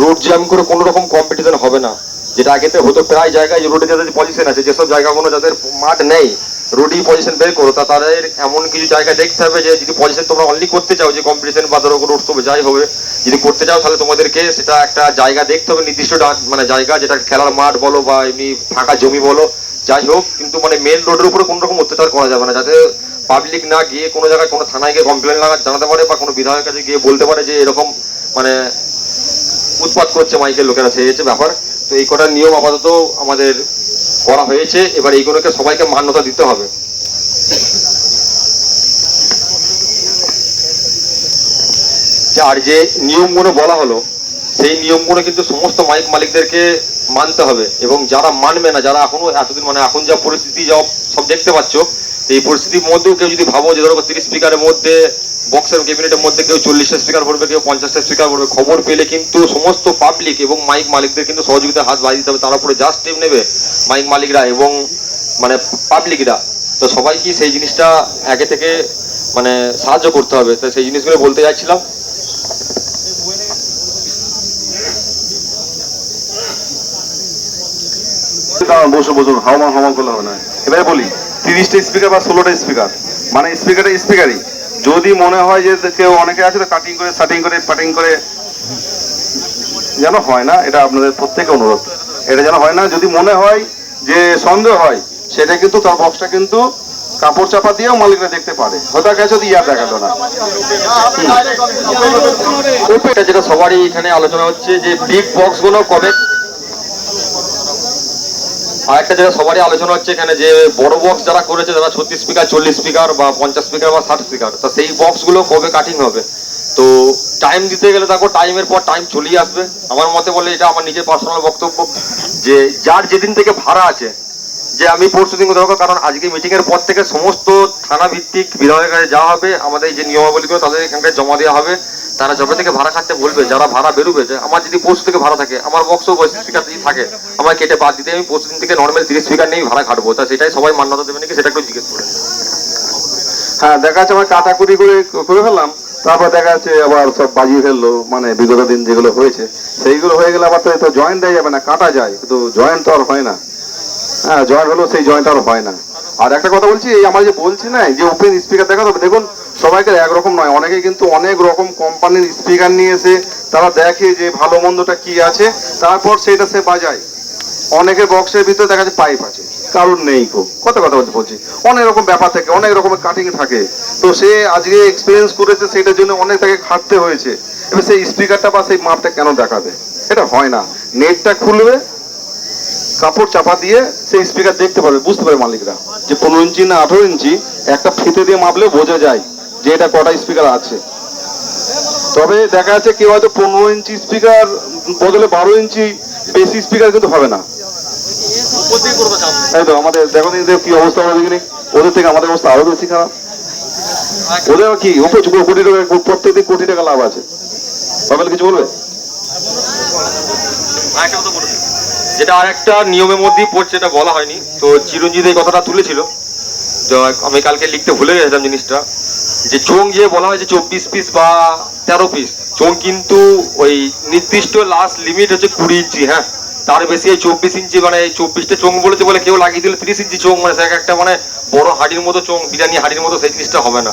[SPEAKER 1] রোড জ্যাম করে কোনো রকম কম্পিটিশন হবে না, যেটা আগেতে হতো প্রায় জায়গায় যে রোডে যাদের পজিশন আছে, যেসব জায়গাগুলো যাদের মাঠ নেই রোডই পজিশন বের করো, তা তাদের এমন কিছু জায়গা দেখতে হবে যে যদি পজিশন তোমরা অনলি করতে চাও যে কম্পিটিশন বা ধরো রোড শো যাই হবে, যদি করতে চাও তাহলে তোমাদেরকে সেটা একটা জায়গা দেখতে হবে, নির্দিষ্ট মানে জায়গা, যেটা খেলার মাঠ বলো বা এমনি ফাঁকা জমি বলো যাই হোক, কিন্তু মানে মেন রোডের উপরে কোনো রকম অত্যাচার করা যাবে না, যাতে পাবলিক না গিয়ে কোনো জায়গায় কোনো থানায় গিয়ে কমপ্লেন জানাতে পারে বা কোনো বিধায়কের কাছে গিয়ে বলতে পারে যে এরকম মানে উৎপাত করছে মাইকের লোকেরা, সেই হচ্ছে ব্যাপার। তো এই কটা নিয়ম আপাতত আমাদের করা হয়েছে, এবার এইগুলোকে সবাইকে মান্যতা দিতে হবে। আর যে নিয়মগুলো বলা হলো সেই নিয়মগুলো কিন্তু সমস্ত মাইক মালিকদেরকে মানতে হবে, এবং যারা মানবে না, যারা এখনো এতদিন মানে এখন যা পরিস্থিতি সব দেখতে পাচ্ছ, এই পরিস্থিতির মধ্যেও কেউ যদি ভাবো যে ধরো 30 স্পিকারের মধ্যে বক্সের ক্যাবিনেটের মধ্যে কেউ 40টা স্পিকার ভরবে, কেউ 50টা স্পিকার ভরবে, খবর পেলে কিন্তু সমস্ত পাবলিক এবং মাইক মালিকদের কিন্তু সহযোগিতার হাত বাড়িয়ে দিতে হবে, তার উপরে যা স্টেপ নেবে মাইক মালিকরা এবং মানে পাবলিকরা, তো সবাইকে সেই জিনিসটা আগে থেকে মানে সাহায্য করতে হবে। তো সেই জিনিসগুলো বলতে যাচ্ছিলাম।
[SPEAKER 9] বসে বসুন, হাওয়া হাওয়া করলে হবে না। এবারে বলি 30টা স্পিকার বা 16টা স্পিকার, মানে স্পিকারটা স্পিকারই, যদি মনে হয় যে কেউ অনেকে আছে তো কাটিং করে সাটিং করে পাটিং করে যেন হয় না, এটা আপনাদের প্রত্যেকে অনুরোধ, এটা যেন হয় না। যদি মনে হয় যে সন্দেহ হয় সেটা কিন্তু তার বক্সটা কিন্তু কাপড় চাপা দিয়েও মালিকরা দেখতে পারে, হয়তো গেছে যদি ইয়ার দেখালো না।
[SPEAKER 1] এটা যেটা সবারই এখানে আলোচনা হচ্ছে যে বিগ বক্স গুলো কবে, আর একটা যেটা সবারই আলোচনা হচ্ছে এখানে যে বড় বক্স যারা করেছে, যারা 36 স্পিকার 40 স্পিকার বা 50 স্পিকার বা 60 স্পিকার, তা সেই বক্স গুলো কবে কাটিং হবে? তো টাইম দিতে গেলে দেখো টাইমের পর টাইম চলেই আসবে। আমার মতে বলে, এটা আমার নিজের পার্সোনাল বক্তব্য, যে যার যেদিন থেকে ভাড়া আছে, যে আমি পরশু দিন দরকার, কারণ আজকে মিটিং এর পর থেকে সমস্ত থানা ভিত্তিক বিধায়কের কাছে যাওয়া হবে, আমাদের যে নিয়মাবলীগুলো তাদের এখানকার জমা দেওয়া হবে, তারা যবে থেকে ভাড়া কাটতে বলবে, যারা ভাড়া বেরোবে, যে আমার যদি পরশু থেকে ভাড়া থাকে, আমার বক্সও 22 স্পিকার যদি থাকে, আমার কেটে বাদ দিতে আমি পরশু দিন থেকে নর্মাল 30 স্পিকার নিয়ে ভাড়া কাটবো। তা সেটাই সবাই মান্যতা দেবে নাকি সেটা একটু জিজ্ঞেস করে।
[SPEAKER 9] হ্যাঁ, দেখা যাচ্ছে আমার কাটাকুটি করে ফেললাম, তারপর দেখা যাচ্ছে আবার সব বাজিয়ে ফেললো, মানে বিগত দিন যেগুলো হয়েছে সেইগুলো হয়ে গেলে আবার তো জয়েন্ট দেওয়া যাবে না, কাটা যায়, কিন্তু জয়েন্ট তো আর হয় না। হ্যাঁ, জয়েন্ট হলো সেই জয়েন্ট আর হয় না। আর একটা কথা বলছি, এই আমরা যে বলছি না যে ওপেন স্পিকার দেখা যাবে, দেখুন সবাইকে একরকম নয়, অনেকে কিন্তু অনেক রকম কোম্পানির স্পিকার নিয়ে এসে তারা দেখে যে ভালো মন্দটা কি আছে, তারপর সেটা সে বাজায়। অনেকে বক্সের ভিতরে দেখা যাচ্ছে পাইপ আছে, কারণ নেই, কত কথা বলছি, অনেক রকম ব্যাপার থাকে, অনেক রকমের কাটিং থাকে, তো সে আজকে এক্সপিরিয়েন্স করেছে, সেটার জন্য অনেক তাকে খাটতে হয়েছে। এবার সেই স্পিকারটা বা সেই মাপটা কেন দেখাবে? এটা হয় না। নেটটা খুলবে, কাপড় চাপা দিয়ে সেই স্পিকার দেখতে পারবে, বুঝতে পারবে মালিকরা যে 15 ইঞ্চি না 18 ইঞ্চি, একটা ফিতে দিয়ে মাপলে বোঝা যায় যে এটা কটা স্পিকার আছে। তবে দেখা যাচ্ছে কেউ হয়তো 15 ইঞ্চি স্পিকার বদলে 12 ইঞ্চি বেশি স্পিকার কিন্তু হবে না। তাই তো আমাদের দেখো কি অবস্থা হবে, দেখিনি ওদের থেকে আমাদের অবস্থা আরো বেশি খারাপ। ওদের কি কোটি টাকা, প্রত্যেকদিন কোটি টাকা লাভ আছে। বাবেল কিছু বলবে?
[SPEAKER 1] যেটা আর একটা নিয়মের মধ্যেই পড়ছে, এটা বলা হয়নি, তো চিরঞ্জিত এই কথাটা তুলেছিল, তো আমি কালকে লিখতে ভুলে গেছিলাম জিনিসটা, যে চোং যে বলা হয়েছে 24 পিস বা 13 পিস চোং, কিন্তু ওই নির্দিষ্ট লাস্ট লিমিট হচ্ছে 20 ইঞ্চি। হ্যাঁ, তার বেশি 24 ইঞ্চি মানে 24টা চোং বলেছে বলে কেউ লাগিয়ে দিলে 30 ইঞ্চি চোং, মানে একটা মানে বড় হাড়ির মতো চোং, বিরিয়ানি হাড়ির মতো, সেই জিনিসটা হবে না।